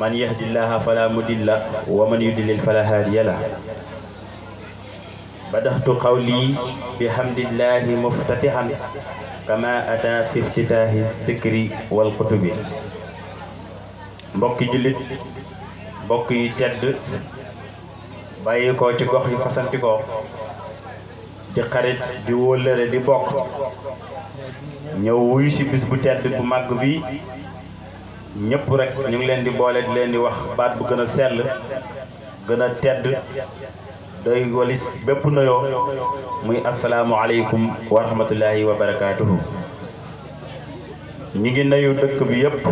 من يهد الله فلا مضل ومن يضلل فلا هادي له بدأت قولي بحمد الله مفتتحا كما أتى في افتتاح الذكر والكتب mbokki jullit mbokk yi tedd bàyyi ko ci gox yu fasanti ko di xarit di wóllëre di bokk ñëw wuyu si bis bu tedd bu màgg bi ñëpp rek ñu ngi leen di boole di leen di wax baat bu gën a sell gën a tedd doy walis bépp nuyoo muy asalaamualeykum wa rahmatullahi wa barakaatuhu. ñi ngi nuyu dëkk bi yëpp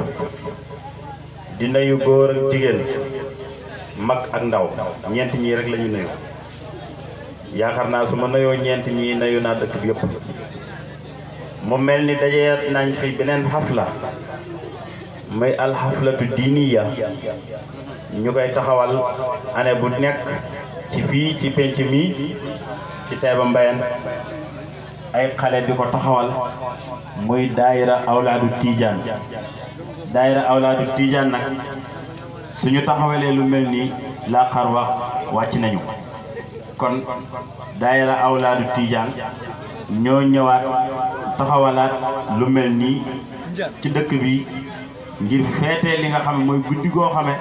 di nuyu góor ak jigéen mag ak ndaw ñeent ñii rek la ñu nuyu yaakaar naa su ma nuyoo ñeent ñii nuyu naa dëkk bi yëpp. mu mel ni dajeet nañ fi beneen xafla muy alxaflatu diiniya ñu koy taxawal année bu nekk ci fii ci penc mi ci Taïba Mbayeen ay xale di ko taxawal muy daayira awlaadu Tijaan. daayira awlaadu Tijaan nag suñu taxawalee lu mel nii laa xarwa wàcc nañu kon daayira awlaadu Tijaan ñoo ñëwaat taxawalaat lu mel nii ci dëkk bi ngir feetee li nga xam ne mooy guddi goo xame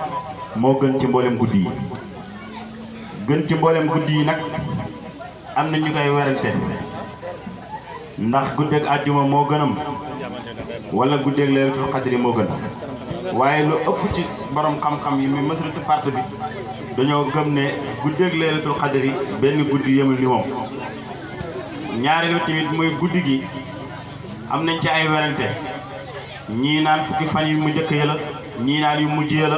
moo gën ci mboolem guddi yi. gën ci mboolem guddi yi nag am na ñu koy werante ndax guddeeg àjjuma moo gënam wala guddeeg laylatul qadri moo gën waaye lu ëpp ci borom xam-xam yi muy masratu part bi dañoo gëm ne guddeeg laylatul qadri benn guddi yemul ni moom. ñaareelu tamit mooy guddi gi am nañ ci ay werante ñii naan fukki fan yu mu njëkk ya la ñii naan yu mujj ya la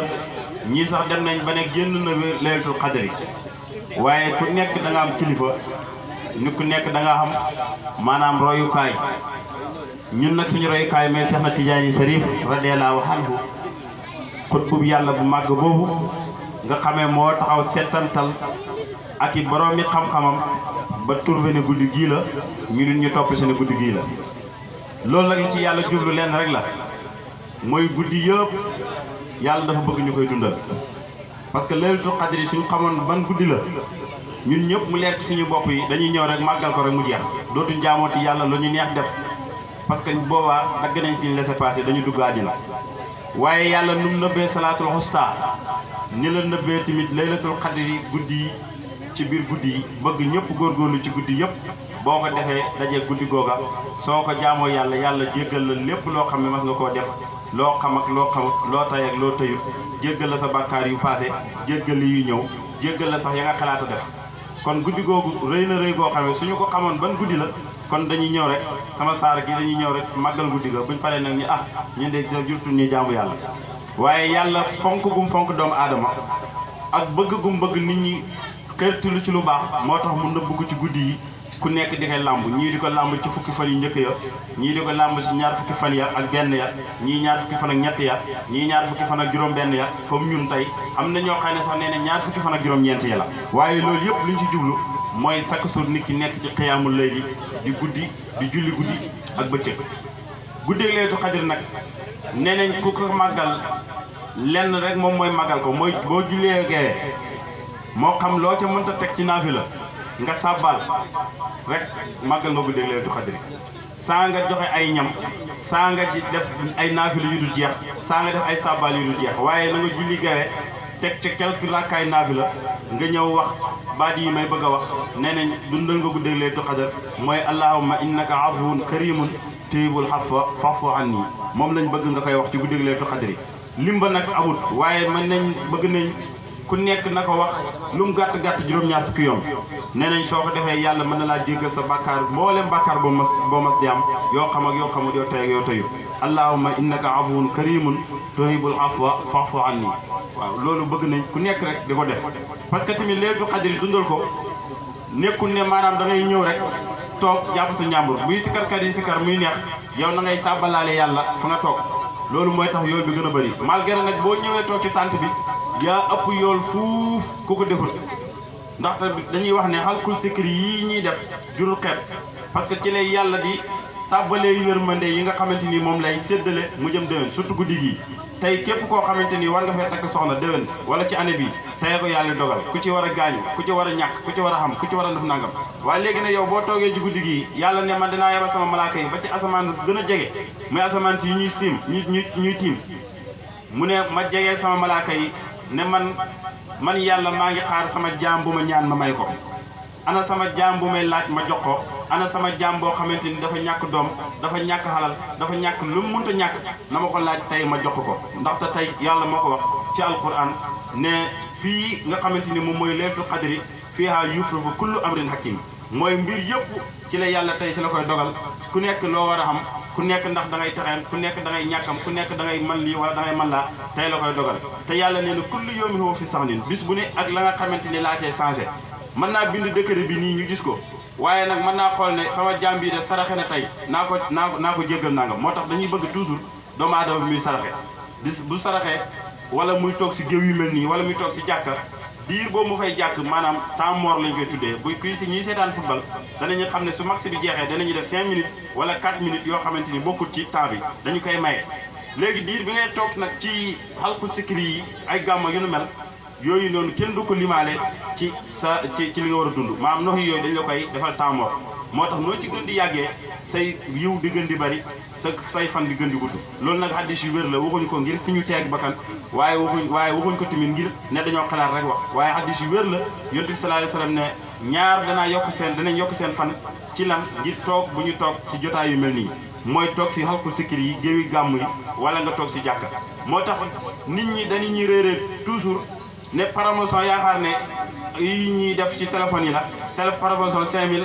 ñii sax dem nañ ba ne génn na laylatul qadri waaye ku nekk da nga am kilifa ni ku nekk da nga xam maanaam royukaay. ñun nag suñu royukaay mais Seex na Tijaani Sariif radiyallaahu anhu xutbu yàlla bu màgg boobu nga xamee moo taxaw settantal ak i boroomi xam-xamam ba turbe ne guddi gii la ñu nit ñu topp si ne guddi gii la. loolu nag li ci yàlla jublu lenn rek la mooy guddi yëpp yàlla dafa bëgg ñu koy dundal parce que laylatul qadri suñu xamoon ban guddi la ñun ñëpp mu leer suñu bopp yi dañuy ñëw rek màggal ko rek mu jeex dootuñ jaamooti yàlla lu ñu neex def parce que boobaa dagg nañ si laissez-passer dañu dugg àddina. waaye yàlla nu mu nëbbee salaatul xusta ni la nëbbee tamit laylatul qadri guddi yi ci biir guddi yi bëgg ñëpp góorgóorlu ci guddi yëpp boo ko defee dajee guddi googa soo ko jaamoo yàlla yàlla jéggal la lépp loo xam ne mas nga koo def loo xam ak loo xamut loo tay ak loo tayut jéggal la sa bàkkaar yu passé jéggal yu ñëw jéggal la sax ya nga xalaata def. kon guddi googu rëy na rëy goo xam ne suñu ko xamoon ban guddi la kon dañuy ñëw rek sama saar gi dañuy ñëw rek màggal guddi ga buñ paree nag ni ñun de jurtul ñuy jaamu yàlla. waaye yàlla fonk gum fonk doomu aadama ak bëgg gum bëgg nit ñi xeertulu ci lu baax moo tax mu nëbb ko ci guddi yi ku nekk di koy làmb ñii di ko làmb ci fukki fan yu njëkk ya ñii di ko làmb ci ñaar fukki fan ya ak benn ya ñii ñaar fukki fan ak ñett ya ñii ñaar fukki fan ak juróom benn ya comme ñun tey am na ñoo xam ne sax nee na ñaar fukki fan ak juróom ñeent ya la. waaye loolu yëpp luñ ci jublu mooy chaque jour nit ki nekk ci xiyaamul layli di guddi di julli guddi ak bëccëg. guddeeg laylatul qadr nag nee nañ ku ko màggal lenn rek moom mooy màggal ko mooy boo jullee gee moo xam loo ca mënta teg ci naafila nga sàbbal rek màggal nga guddeeg laylatul qadri saa nga joxe ay ñam saa nga def ay naafila yu dul jeex saa nga def ay sàbbal yu dul jeex waaye na nga julli gawe teg ca quelques rakkaay naafila nga ñëw wax baat yi may bëgg a wax nee nañ dundal nga guddeeg laylatul qadr mooy allahumma innaka afuwun karimun tuhibbul afwa fa'fu anni moom lañ bëgg nga koy wax ci guddeeg laylatul qadri. lim ba nag amut waaye mën nañ bëgg nañ ku nekk na ko wax lu mu gàtt gàtt juróom-ñaar fukki yoon nee nañ soo ko defee yàlla mën na laa jéggal sa bàkkaar mboolem bàkkaar boo mas di am yoo xam ak yoo xamut yoo tay ak yoo tayut. allahumma innaka afuwun karimun tuhibbul afwa fa'fu anni waaw loolu bëgg nañ ku nekk rek di ko def parce que tamit laylatul qadri dundal ko nekkul ne maanaam da ngay ñëw rek toog jàpp sa njàmbur buy sikarkat yi sikar muy neex yow na ngay sàbbalaale yàlla fa nga toog loolu mooy tax yool bi gën a bëri malgré nag boo ñëwee toog ci tànt bi yaa ëpp yool fuuf ku ko deful ndaxte dañuy wax ne xalkul sikri yii ñuy def jurul xeet parce que ci lay yàlla di tàbbalee yërmande yi nga xamante ni moom lay séddale mu jëm déwén surtout guddi gi tey képp koo xamante ni war nga fee takk soxna déwén wala ci année bi tey ko yàlla dogal ku ci war a gaañu ku ci war a ñàkk ku ci war a xam ku ci war a def nangam waaye léegi ne yow boo toogee ci guddi gi yàlla ne man dinaa yebal sama malaaka yi ba ci asamaan gën a jege muy asamaan si ñuy ñuy tiim mu ne ma jegeel sama malaaka yi ne man yàlla maa ngi xaar sama jaam bu ma ñaan ma may ko ana sama jaam bu may laaj ma jox ko ana sama jaam boo xamante ni dafa ñàkk doom dafa ñàkk xalal dafa ñàkk lu mu mënta ñàkk na ma ko laaj tey ma jox ko ndaxte tey yàlla moo ko wax ci alquran ne fii nga xamante ni moom mooy laylatul qadri fiihaa yufraku kullu amrin hakim mooy mbir yëpp ci la yàlla tey si la koy dogal ku nekk loo war a xam ku nekk ndax da ngay texeen ku nekk da ngay ñàkkam ku nekk da ngay mën lii wala da ngay mën laa tey la koy dogal te yàlla nee na kullu yawmin huwa fi sa'nin bis bu ne ak la nga xamante ni laa cee changé mën naa bind décret bi nii ñu gis ko waaye nag mën naa xool ne sama jaam bii de saraxe na tey naa ko jéggal nangam moo tax dañuy bëgg toujours doomu aadama bi muy saraxe bu saraxee wala muy toog si géew yu mel nii wala muy toog si jàkka diir boobu mu fay jàkk maanaam temps mort lañ koy tuddee bu kuy si ñuy seetaan football danañu xam ne su max bi jeexee danañu def 5 minutes wala 4 minutes yoo xamante ni bokkul ci temps bi dañu koy maye. léegi diir bi ngay toog nag ci xalqu sikri yi ay gàmma yu nu mel yooyu noonu kenn du ko limaale ci li nga war a dund maanaam nox yooyu dañ la koy defal temps mort moo tax noo ci gën di yàggee say yiw di gën di bari say fan di gën di gudd loolu nag xaddis yu wér la waxuñu ko ngir suñu teeg bakkan waaye waxuñ ko tamit ngir ne dañoo xalaat rek wax waaye xaddis yu wér la yonent bi sallallahu alayhi wasallam ne ñaar danañ yokk seen fan ci lan ngir toog bu ñu toog si jotaay yu mel nii mooy toog si xalqu sikir yi géewi gàmm yi wala nga toog si jàkka moo tax nit ñi dañu ñuy réeré toujours ne promotion yaakaar ne yi ñuy def ci téléphone yi la promotion 5000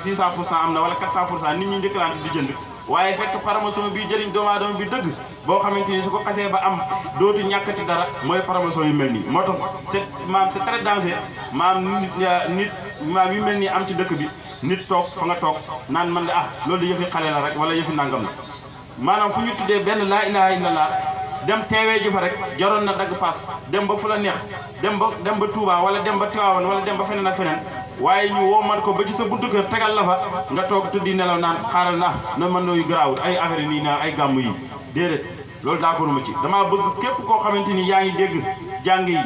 600% am na wala 400% nit ñi njëkkalante di jënd waaye fekk promotion bi jëriñ doomu aadama bi dëgg boo xamante ni su ko xasee ba am dootu ñàkkati dara mooy promotion yu mel nii moo tax c'est très danger nit yu mel nii am ci dëkk bi nit toog fa nga toog naan man de loolu yëfi xale la rek wala yëfi nangam la maanaam fu ñu tuddee benn laa ilaha illallah dem teewee ji fa rek jaroon na dagg paas dem ba fu la neex dem ba Touba wala dem ba Tivaouane wala dem ba feneen ak feneen waaye ñu woo man ko ba ci sa buntu kër tegal la fa nga toog tëddi nelaw naan xaaral na mën nooyu garaawul ay affaire nii na ay gàmm yi déedéet loolu d'accorduma ci damaa bëgg képp koo xamante ni yaa ngi dégg jàng yi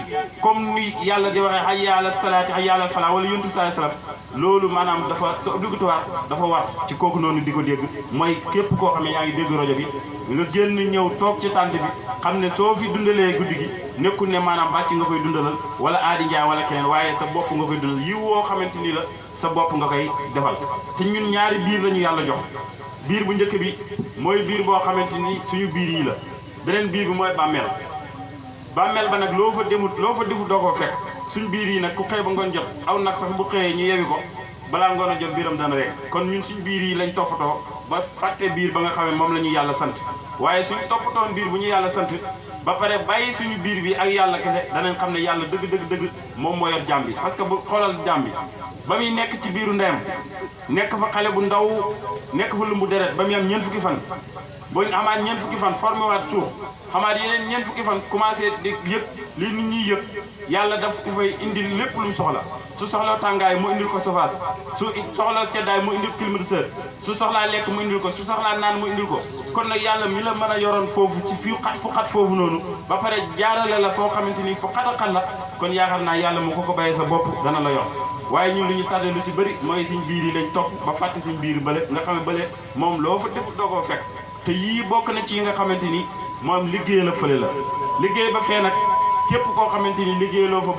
comme ni yàlla di waxee hayya ala salaati hayya ala falaa wala yonent bi sallallahu alayhi wasallam loolu maanaam c'est obligatoire dafa war ci kooku noonu di ko dégg mooy képp koo xam ne yaa ngi dégg rajo bi nga génn ñëw toog ci tànt bi xam ne soo fi dundalee guddi gi nekkul ne maanaam bàcc nga koy dundalal wala aadi njaay wala keneen waaye sa bopp nga koy dundal yiw woo xamante ni la sa bopp nga koy defal te ñun ñaari biir la ñu yàlla jox biir bu njëkk bi mooy biir boo xamante ni suñu biir yi la beneen biir bi mooy bàmmeel ba nag loo fa defut doo ko fekk suñ biir yi nag ku xëy ba ngoon jot aw nag sax bu xëyee ñu yewi ko balaa ngoon a jot biiram dana rek kon ñun suñ biir yi lañ toppatoo ba fàtte biir ba nga xam ne moom la ñu yàlla sant waaye suñ toppatoon biir bu ñu yàlla sant ba pare bàyyi suñu biir bi ak yàlla kese danañ xam ne yàlla dëgg moom moo yor jàmm bi parce que bu xoolal jàmm bi ba muy nekk ci biiru ndeyam nekk fa xale bu ndaw nekk fa lumbu deret ba muy am ñeent fukki fan boo xamaat ñeent fukki fan formé waat suuf xamaat yeneen ñeent fukki fan commencé di yëg li nit ñi yëg yàlla daf ko fay indil lépp lu mu soxla su soxla tàngaay mu indil ko sofaas su soxla seddaay mu indil climatiseur su soxlaa lekk mu indil ko su soxlaa naan mu indil ko kon nag yàlla mi la mën a yoroon foofu ci fu xat foofu noonu ba pare jaarale la foo xamante ni fu xat a xat la kon yaakaar naa yàlla mu ko bàyyee sa bopp dana la yor waaye ñun li ñu tàddee lu ci bëri mooy suñ biir yi lañ topp ba fàtte suñ biir bële nga xam ne bële moom loo fa def doo koo fekk te yii bokk na ci yi nga xamante ni moom liggéey la fële la liggéey ba fee nag képp koo xamante ni liggéeyloo fa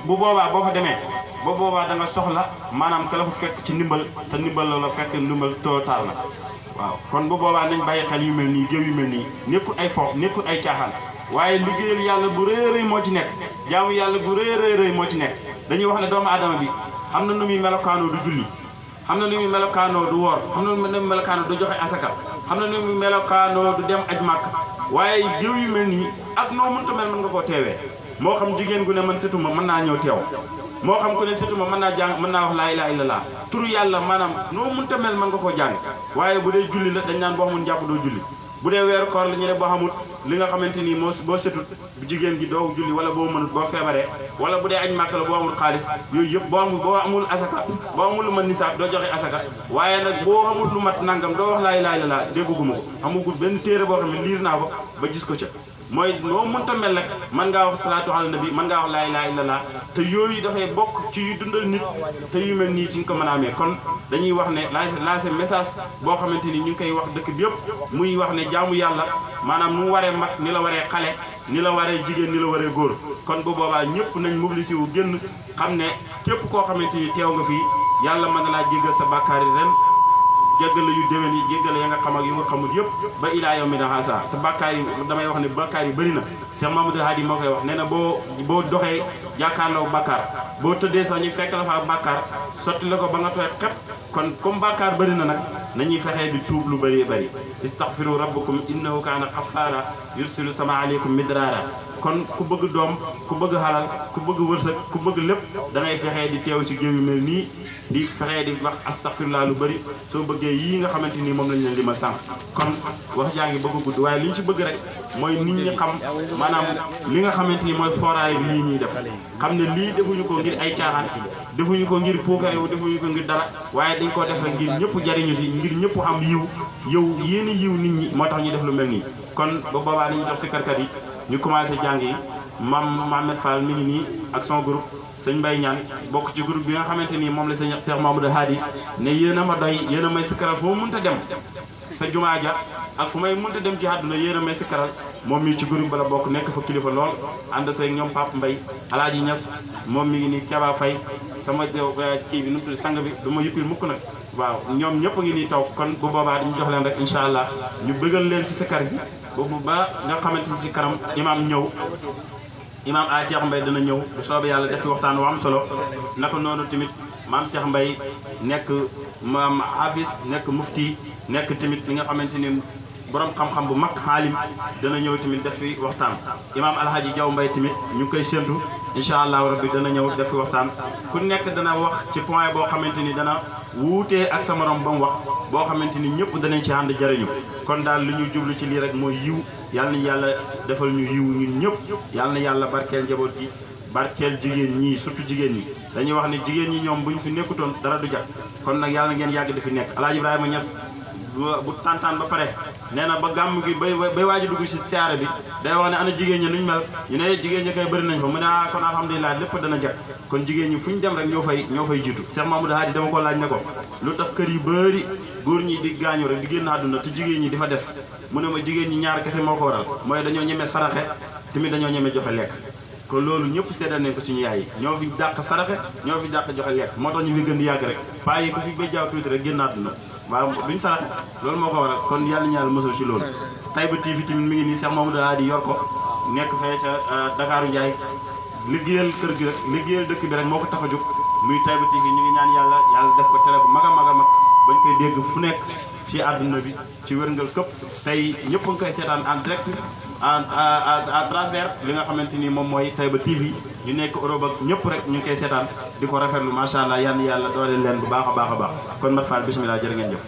bu boobaa boo fa demee ba boobaa da nga soxla maanaam ka la fa fekk ci ndimbal te ndimbal la fekk ndimbal total la waaw kon bu boobaa nañ bàyyi xel yu mel nii géew yu mel nii nekkul ay fo nekkul ay caaxaan waaye liggéeyal yàlla bu rëy moo ci nekk jaamu yàlla bu rëy moo ci nekk dañuy wax ne doomu aadama bi xam na nu muy melokaanoo du julli xam na nu muy melokaanoo du woor xam na nu muy melokaanoo du joxe asaka xam na nu muy melokaanoo du dem aj màkk waaye géew yu mel nii ak noo mënta mel mën nga koo teewee moo xam jigéen gu ne man setuma mën naa ñëw teew moo xam ku ne setuma mën naa jàng mën naa wax laa ilaaha illallaah turu yàlla maanaam noo mënta mel mën nga koo jàng waaye bu dee julli la dañ naan boo xamul jàpp doo julli bu dee weeru koor la ñu ne boo xamul li nga xamante ni boo setut bu jigéen gi doo julli wala boo mënut boo feebaree wala bu dee aj màkk la boo amul xaalis yooyu yëpp boo amul asaka boo amul lu mat nisaab doo joxe asaka waaye nag boo amul lu mat nangam doo wax laa ilaaha illallaah dégguma ko amagul benn téere boo xam ne liir naa ko ba gis ko ca mooy noo mënta mel rek mën ngaa wax salaatu ala nabi mën ngaa wax laa ilaaha illallaah te yooyu dafay bokk ci yu dundal nit te yu mel nii ci nga ko mën a amee kon dañuy wax ne lancé message boo xamante ni ñu ngi koy wax dëkk bi yëpp muy wax ne jaamu yàlla maanaam nu mu waree mag ni la waree xale ni la waree jigéen ni la waree góor kon bu boobaa ñëpp nañ mobilisé wu génn xam ne képp koo xamante ni teew nga fii yàlla mën na laa jéggal sa bàkkaar yi ren jéggal la yu déwén yi jéggal ya nga xam ak yu nga xamul yëpp ba ilaa yow mi na xaasa te bàkkaar yi damay wax ne bàkkaar yi bëri na Cheikh Mamadou Hadi moo koy wax nee na boo doxee jàkkaarloo bàkkaar boo tëddee sax ñu fekk la fa bàkkaar sotti la ko ba nga tooy xepp kon comme bàkkaar bëri na nag nañuy fexee di tuub lu bëree bëri istaghfiru rabbakum innahu kaana xaffaara yursilu sama aleykum midraara kon ku bëgg doom ku bëgg xalal ku bëgg wërsëg ku bëgg lépp da ngay fexee di teew ci géew yu mel nii di fexee di wax astaghfirullah lu bëri soo bëggee yii nga xamante ni moom lañ leen limal sànq kon wax jaa ngi bëgg gudd waaye li ñu ci bëgg rek mooy nit ñi xam maanaam li nga xamante ni mooy fooraay bi lii ñuy def xam ne lii defuñu ko ngir ay caaxaan defuñu ko ngir puukare wu defuñu ko ngir dara waaye dañ koo def rek ngir ñëpp jariñu si ngir ñëpp xam yiw yéen yiw nit ñi moo tax ñu def lu mel nii kon ba boobaa dañuy jox si karkat yi ñu commencé jàng yi Mohamed Fall mi ngi nii ak son groupe sëñ Mbaye Ñaan bokk ci groupe bi nga xamante ni moom la sëñ Cheikh Mamadou Hadi ne yéen a ma doy yéen a may sikkaral fu ma mënta dem sa jumaa ja ak fu may mënta dem ci àdduna yéen a may sikkaral moom mii ci groupe bala bokk nekk fa kilifa lool ànd seeg ñoom Pape Mbaye Alaaji Ñas moom mi ngi nii Keba Faye sama kii bi nu mu tudd sang bi du ma yuppil mukk nag waaw ñoom ñëpp a ngi nii taw kon bu boobaa dañu jox leen rek incha allah ñu bëggal leen ci sikkar si boobu ba nga xamante ni si kanam imaam ñëw imaam a Cheikh Mbaye dana ñëw bu soobee yàlla def fi waxtaan wu am solo naka noonu tamit maam Cheikh Mbaye nekk maam Hafiz nekk mufti nekk tamit li nga xamante ni borom xam-xam bu mag xaalim dana ñëw tamit def fi waxtaan imaam Alhaji Diaw Mbaye tamit ñu ngi koy séntu incha allahu rabbi dana ñëw def fi waxtaan ku nekk dana wax ci point boo xamante ni dana wuutee ak sa morom ba mu wax boo xamante ni ñëpp danañ ci ànd jariñu kon daal li ñu jublu ci lii rek mooy yiw yàlla na yàlla defal ñu yiw ñun ñëpp yàlla na yàlla barkeel njaboot gi barkeel jigéen ñii surtout jigéen ñi dañuy wax ne jigéen ñi ñoom bu ñu fi nekkutoon dara du jag kon nag yàlla na ngeen yàgg di fi nekk Alaaji Ibrahima Ñas bu tantaan ba pare nee na ba gàmm gi bay waaj a dugg si siyaare bi day wax ne ana jigéen ñi nuñ mel ñu ne jigéen ñi koy bëri nañ fa mu ne ah kon alhamdulilah lépp dana jag kon jigéen ñi fu ñu dem rek ñoo fay jiitu Cheikh Mamadou Hadi dama ko laaj ne ko lu tax kër yu bëri góor ñi di gaañu rek di génn àdduna te jigéen ñi di fa des mu ne ma jigéen ñi ñaar kese moo ko waral mooy dañoo ñeme saraxe tamit dañoo ñeme joxe lekk kon loolu ñëpp seedal nañ ko suñu yaay yi ñoo fi dàq saraxe ñoo fi dàq joxe lekk moo tax ñu fi gën di yàgg rek paa yi ku fi ba jaaw tuuti rek génn àdduna waaw duñ saraxe loolu moo ko waral kon yàlla ñaar mësul ci loolu Taïba TV tamit mi ngi nii Cheikh Mamadou Hadi yor ko nekk fee ca Dakaaru Njaay liggéeyal kër gi rek liggéeyal dëkk bi rek moo ko tax a jóg muy Taïba TV ñu ngi ñaan yàlla def ko télé bu mag a mag a mag bañ koy dégg fu nekk ci àdduna bi ci wërngal këpp tey ñëpp a ngi koy seetaan en direct à travers li nga xamante ni moom mooy Taïba TV ñu nekk Europe ak ñëpp rek ñu ngi koy seetaan di ko rafetlu macha allah yal na yàlla dooleel leen bu baax a baax a baax kon Mat Fall bismillah jërë ngeen jëf